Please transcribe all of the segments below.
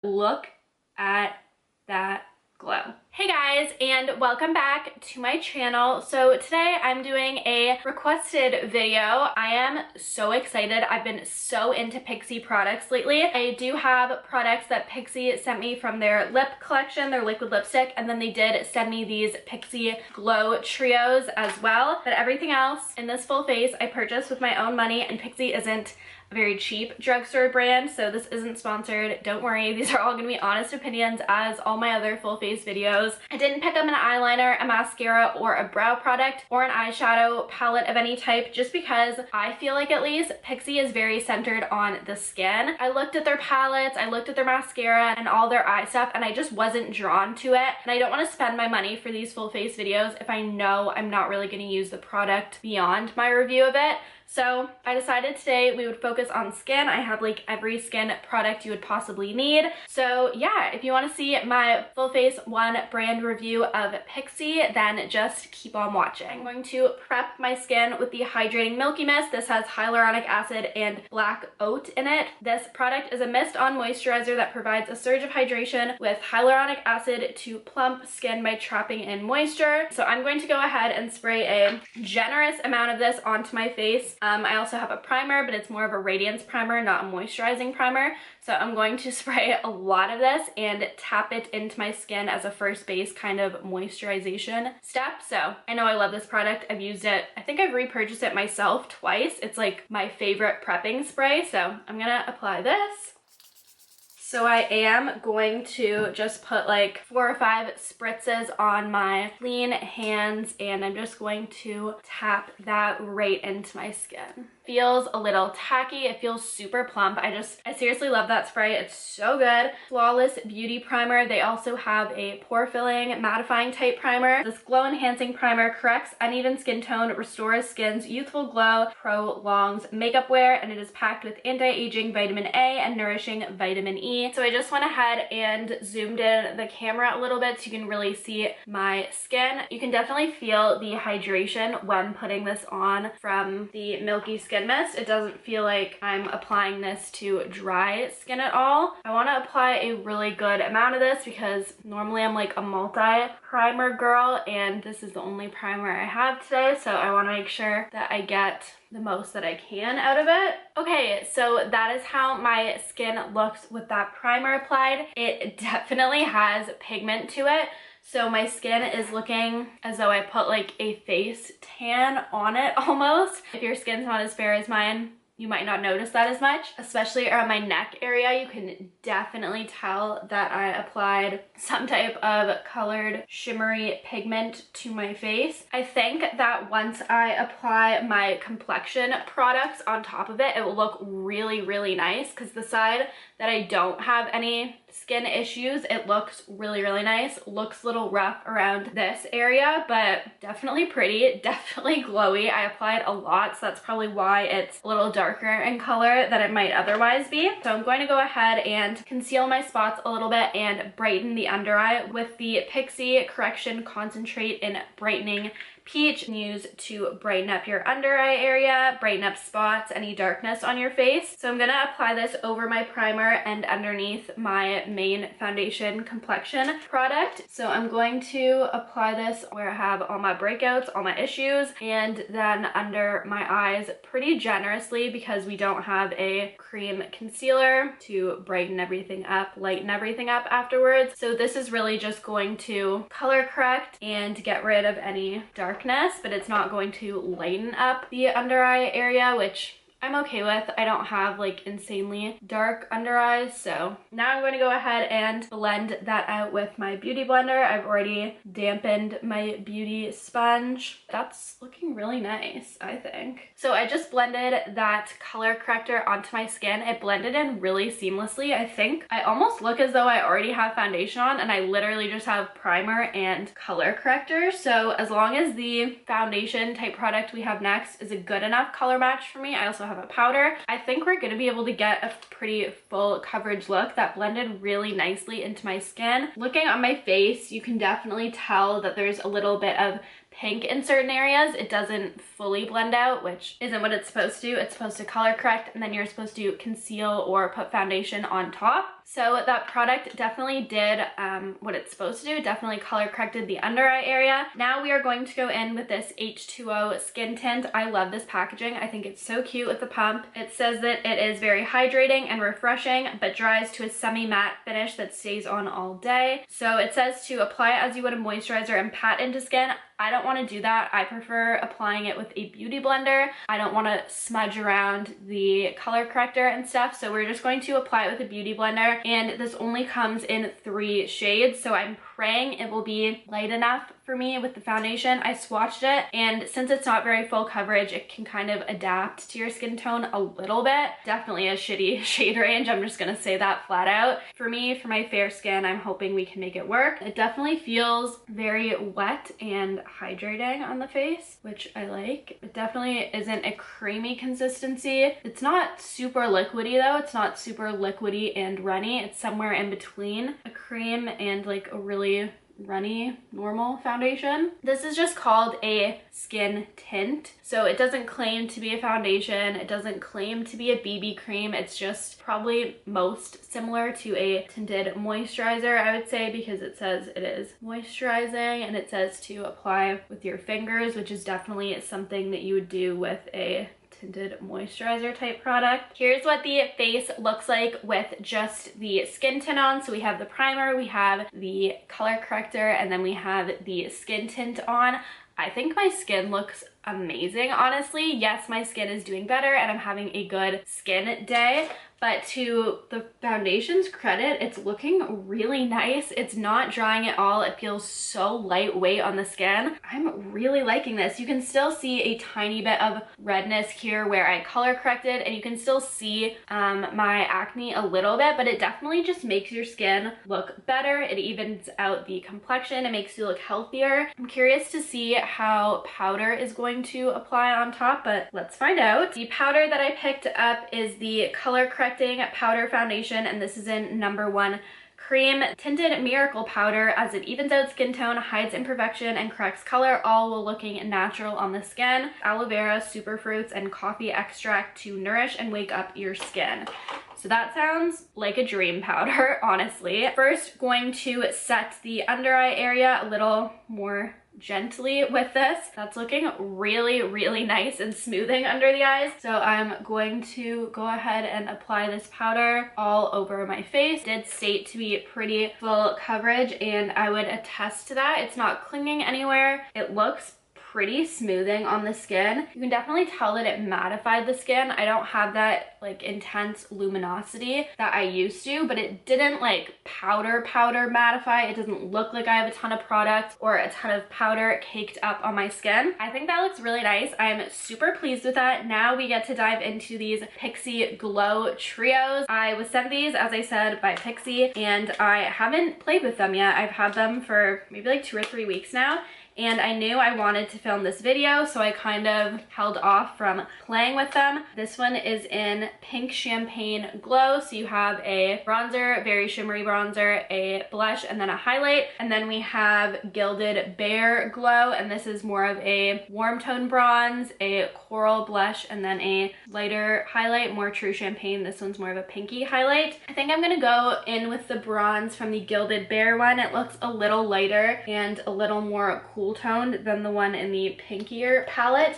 Look at that glow. Hey guys, and welcome back to my channel. So today I'm doing a requested video. I am so excited. I've been so into Pixi products lately. I do have products that Pixi sent me from their lip collection, their liquid lipstick, and then they did send me these Pixi Glow Trios as well. But everything else in this full face I purchased with my own money, and Pixi isn't a very cheap drugstore brand, so this isn't sponsored. Don't worry, these are all gonna be honest opinions as all my other full face videos. I didn't pick up an eyeliner, a mascara, or a brow product, or an eyeshadow palette of any type, just because I feel like at least Pixi is very centered on the skin. I looked at their palettes, I looked at their mascara and all their eye stuff, and I just wasn't drawn to it. And I don't want to spend my money for these full face videos if I know I'm not really gonna use the product beyond my review of it. So I decided today we would focus on skin. I have like every skin product you would possibly need. So yeah, if you want to see my full face one brand review of Pixi, then just keep on watching. I'm going to prep my skin with the Hydrating Milky Mist. This has hyaluronic acid and black oat in it. This product is a mist-on moisturizer that provides a surge of hydration with hyaluronic acid to plump skin by trapping in moisture. So I'm going to go ahead and spray a generous amount of this onto my face. I also have a primer, but it's more of a radiance primer, not a moisturizing primer. So I'm going to spray a lot of this and tap it into my skin as a first base kind of moisturization step. So I know I love this product. I've used it. I think I've repurchased it myself twice. It's like my favorite prepping spray. So I'm gonna apply this. So I am going to just put like 4 or 5 spritzes on my clean hands, and I'm just going to tap that right into my skin. Feels a little tacky. It feels super plump. I seriously love that spray. It's so good. Flawless Beauty Primer. They also have a pore filling mattifying type primer. This glow enhancing primer corrects uneven skin tone, restores skin's youthful glow, prolongs makeup wear, and it is packed with anti-aging vitamin A and nourishing vitamin E. So I just went ahead and zoomed in the camera a little bit so you can really see my skin. You can definitely feel the hydration when putting this on from the Milky Skin Mist. It doesn't feel like I'm applying this to dry skin at all. I want to apply a really good amount of this because normally I'm like a multi-primer girl, and this is the only primer I have today, so I want to make sure that I get the most that I can out of it. Okay, so that is how my skin looks with that primer applied. It definitely has pigment to it. So my skin is looking as though I put like a face tan on it almost. If your skin's not as fair as mine, you might not notice that as much, especially around my neck area. You can definitely tell that I applied some type of colored shimmery pigment to my face. I think that once I apply my complexion products on top of it, it will look really, really nice, because the side that I don't have any skin issues, it looks really, really nice. Looks a little rough around this area, but definitely pretty, definitely glowy. I applied a lot, so that's probably why it's a little darker in color than it might otherwise be. So I'm going to go ahead and conceal my spots a little bit and brighten the under eye with the Pixi Correction Concentrate in Brightening Peach. Used to brighten up your under eye area, brighten up spots, any darkness on your face. So I'm gonna apply this over my primer and underneath my main foundation complexion product. So I'm going to apply this where I have all my breakouts, all my issues, and then under my eyes pretty generously, because we don't have a cream concealer to brighten everything up, lighten everything up afterwards. So this is really just going to color correct and get rid of any darkness, but it's not going to lighten up the under eye area, which I'm okay with. I don't have like insanely dark under eyes. So now I'm going to go ahead and blend that out with my beauty blender. I've already dampened my beauty sponge. That's looking really nice, I think. So I just blended that color corrector onto my skin. It blended in really seamlessly. I think I almost look as though I already have foundation on, and I literally just have primer and color corrector. So as long as the foundation type product we have next is a good enough color match for me, I also have a powder, I think we're going to be able to get a pretty full coverage look. That blended really nicely into my skin. Looking on my face, you can definitely tell that there's a little bit of pink in certain areas. It doesn't fully blend out, which isn't what it's supposed to do. It's supposed to color correct, and then you're supposed to conceal or put foundation on top. So that product definitely did what it's supposed to do. It definitely color corrected the under eye area. Now we are going to go in with this H2o Skin Tint. I love this packaging. I think it's so cute with the pump. It says that it is very hydrating and refreshing, but dries to a semi-matte finish that stays on all day. So it says to apply it as you would a moisturizer and pat into skin. I don't want to do that. I prefer applying it with a beauty blender. I don't want to smudge around the color corrector and stuff, so we're just going to apply it with a beauty blender, and this only comes in 3 shades, so I'm praying it will be light enough for me with the foundation. I swatched it, and since it's not very full coverage, it can kind of adapt to your skin tone a little bit. Definitely a shitty shade range, I'm just gonna say that flat out. For me, for my fair skin, I'm hoping we can make it work. It definitely feels very wet and hydrating on the face, which I like. It definitely isn't a creamy consistency. It's not super liquidy though. It's not super liquidy and runny. It's somewhere in between a cream and like a really runny normal foundation. This is just called a skin tint, so it doesn't claim to be a foundation. It doesn't claim to be a BB cream. It's just probably most similar to a tinted moisturizer, I would say, because it says it is moisturizing and it says to apply with your fingers, which is definitely something that you would do with a tinted moisturizer type product. Here's what the face looks like with just the skin tint on. So we have the primer, we have the color corrector, and then we have the skin tint on. I think my skin looks amazing, honestly. Yes, my skin is doing better and I'm having a good skin day, but to the foundation's credit, it's looking really nice. It's not drying at all. It feels so lightweight on the skin. I'm really liking this. You can still see a tiny bit of redness here where I color corrected, and you can still see my acne a little bit, but it definitely just makes your skin look better. It evens out the complexion. It makes you look healthier. I'm curious to see how powder is going to apply on top, but let's find out. The powder that I picked up is the color correcting powder foundation, and this is in number 1 cream tinted miracle powder, as it evens out skin tone, hides imperfection, and corrects color, all while looking natural on the skin. Aloe vera, superfruits, and coffee extract to nourish and wake up your skin. So that sounds like a dream powder, honestly. First, going to set the under eye area a little more gently with this. That's looking really, really nice and smoothing under the eyes. So I'm going to go ahead and apply this powder all over my face. It did state to be pretty full coverage, and I would attest to that. It's not clinging anywhere. It looks pretty smoothing on the skin. You can definitely tell that it mattified the skin. I don't have that like intense luminosity that I used to, but it didn't like powder mattify. It doesn't look like I have a ton of product or a ton of powder caked up on my skin. I think that looks really nice. I'm super pleased with that. Now we get to dive into these Pixi Glow Trios. I was sent these, as I said, by Pixi, and I haven't played with them yet. I've had them for maybe like 2 or 3 weeks now, and I knew I wanted to film this video, so I kind of held off from playing with them. This one is in Pink Champagne Glow, so you have a bronzer, very shimmery bronzer, a blush, and then a highlight. And then we have Gilded Bare Glow, and this is more of a warm tone bronze, a coral blush, and then a lighter highlight, more true champagne. This one's more of a pinky highlight. I think I'm gonna go in with the bronze from the Gilded Bare one. It looks a little lighter and a little more cool toned than the one in the pinkier palette.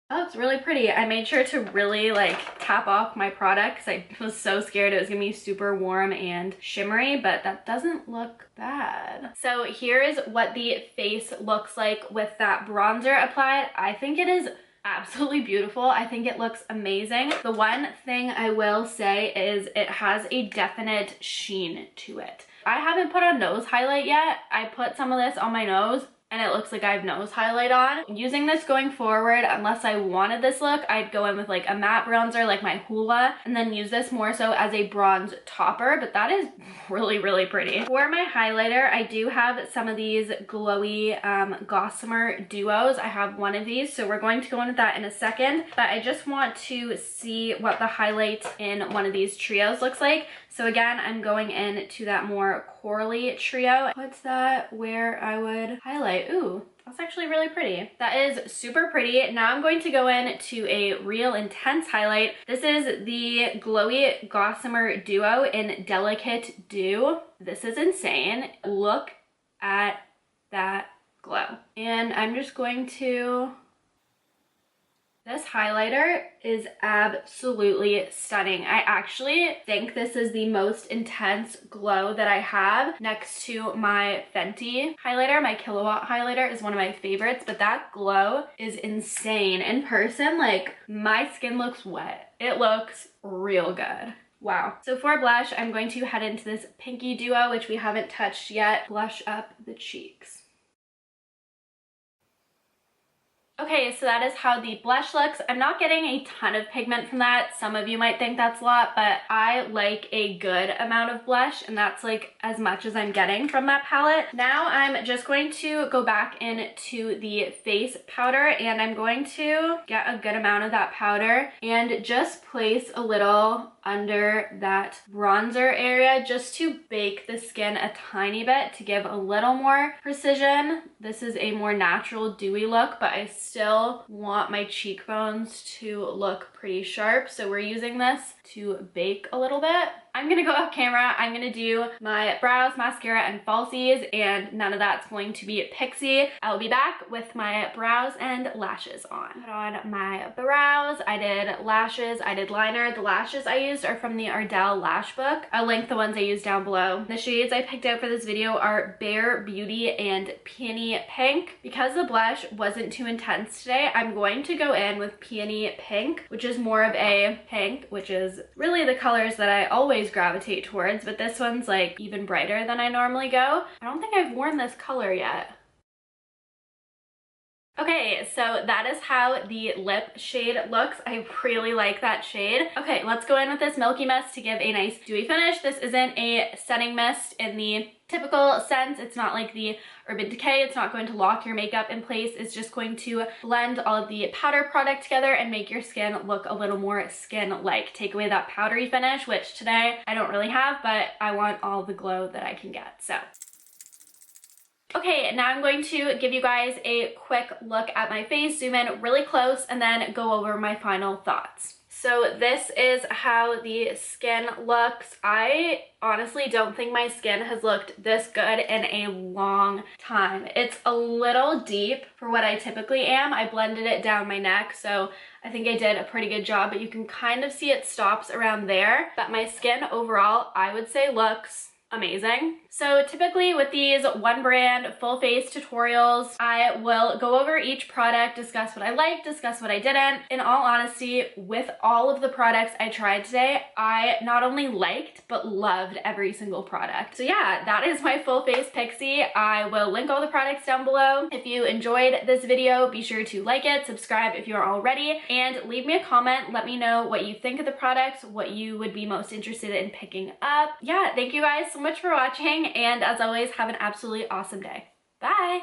Oh, it's really pretty. I made sure to really like tap off my product because I was so scared it was gonna be super warm and shimmery, but that doesn't look bad. So here is what the face looks like with that bronzer applied. I think it is absolutely beautiful. I think it looks amazing. The one thing I will say is it has a definite sheen to it. I haven't put on nose highlight yet. I put some of this on my nose and it looks like I have nose highlight on. Using this going forward, unless I wanted this look, I'd go in with like a matte bronzer like my Hoola and then use this more so as a bronze topper, but that is really, really pretty. For my highlighter, I do have some of these glowy Gossamer Duos. I have one of these, so we're going to go in with that in a second, but I just want to see what the highlight in one of these trios looks like. So again, I'm going in to that more corally trio. What's that where I would highlight? Ooh, That's actually really pretty. That is super pretty. Now I'm going to go in to a real intense highlight. This is the Glowy Gossamer Duo in Delicate Dew. This is insane. Look at that glow. And I'm just going to... This highlighter is absolutely stunning. I actually think this is the most intense glow that I have next to my Fenty highlighter. My Kilowatt highlighter is one of my favorites, but that glow is insane. In person, like, my skin looks wet. It looks real good. Wow. So for blush, I'm going to head into this Pinky Duo, which we haven't touched yet. Blush up the cheeks. Okay, so that is how the blush looks. I'm not getting a ton of pigment from that. Some of you might think that's a lot, but I like a good amount of blush, and that's like as much as I'm getting from that palette. Now I'm just going to go back into the face powder, and I'm going to get a good amount of that powder and just place a little under that bronzer area just to bake the skin a tiny bit to give a little more precision. This is a more natural dewy look, but I still want my cheekbones to look pretty sharp, so we're using this to bake a little bit. I'm gonna go off camera. I'm gonna do my brows, mascara, and falsies, and none of that's going to be Pixie. I'll be back with my brows and lashes on. Put on my brows. I did lashes. I did liner. The lashes I used are from the Ardell Lash Book. I'll link the ones I used down below. The shades I picked out for this video are Bare Beauty and Peony Pink. Because the blush wasn't too intense today, I'm going to go in with Peony Pink, which is more of a pink, which is really the colors that I always gravitate towards, but this one's like even brighter than I normally go. I don't think I've worn this color yet. Okay, so that is how the lip shade looks. I really like that shade. Okay, let's go in with this Milky Mist to give a nice dewy finish. This isn't a setting mist in the typical sense. It's not like the Urban Decay. It's not going to lock your makeup in place. It's just going to blend all of the powder product together and make your skin look a little more skin-like. Take away that powdery finish, which today I don't really have, but I want all the glow that I can get, so. Okay, now I'm going to give you guys a quick look at my face, zoom in really close, and then go over my final thoughts. So this is how the skin looks. I honestly don't think my skin has looked this good in a long time. It's a little deep for what I typically am. I blended it down my neck, so I think I did a pretty good job, but you can kind of see it stops around there. But my skin overall, I would say, looks amazing. So typically with these one brand full face tutorials, I will go over each product, discuss what I liked, discuss what I didn't. In all honesty, with all of the products I tried today, I not only liked, but loved every single product. So yeah, that is my full face Pixie. I will link all the products down below. If you enjoyed this video, be sure to like it, subscribe if you're already, and leave me a comment. Let me know what you think of the products, what you would be most interested in picking up. Yeah, thank you guys so much for watching, and as always, have an absolutely awesome day. Bye!